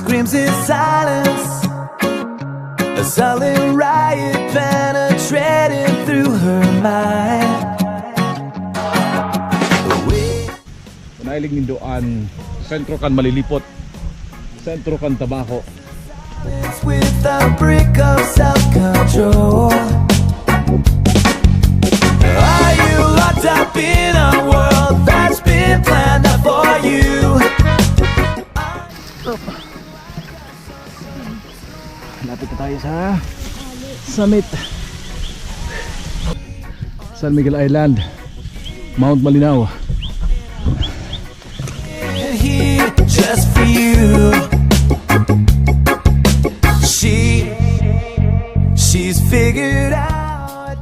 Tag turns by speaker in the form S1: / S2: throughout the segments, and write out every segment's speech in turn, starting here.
S1: screams in silence. A silent riot penetrated through her mind.
S2: Nailing nindoan, sentro kan malilipot, sentro kan tabako.
S1: With a brick of self-control. Are you locked up in a world that's been planned out for you?
S2: Lapit na tayo sa summit, San Miguel Island, Mount Malinaw.
S1: Here just for you. She's figured out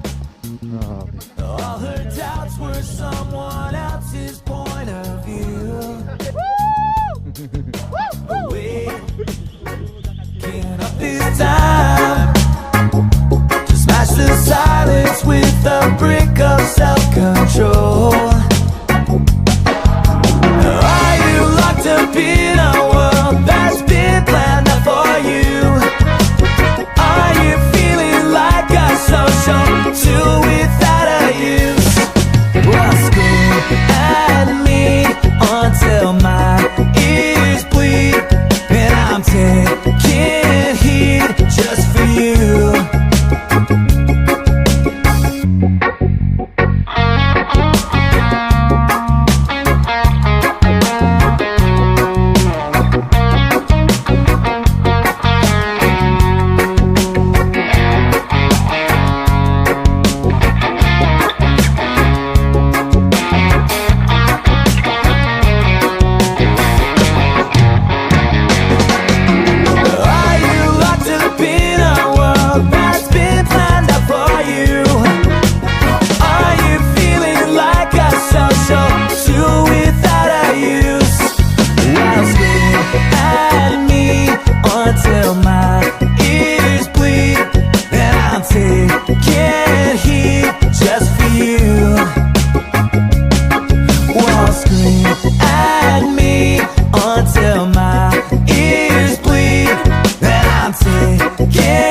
S1: all her doubts were someone else's point of view. Waking up this time to smash the silence with a brick of self-control. Are you locked up in a world that's been planned out for you? Are you feeling like a social tool without a use? Well, scream at me until my ears bleed, and I'm taking heed just for you. Until my ears bleed, and I'm taking heed just for you. Well, scream at me until my ears bleed, and I'm taking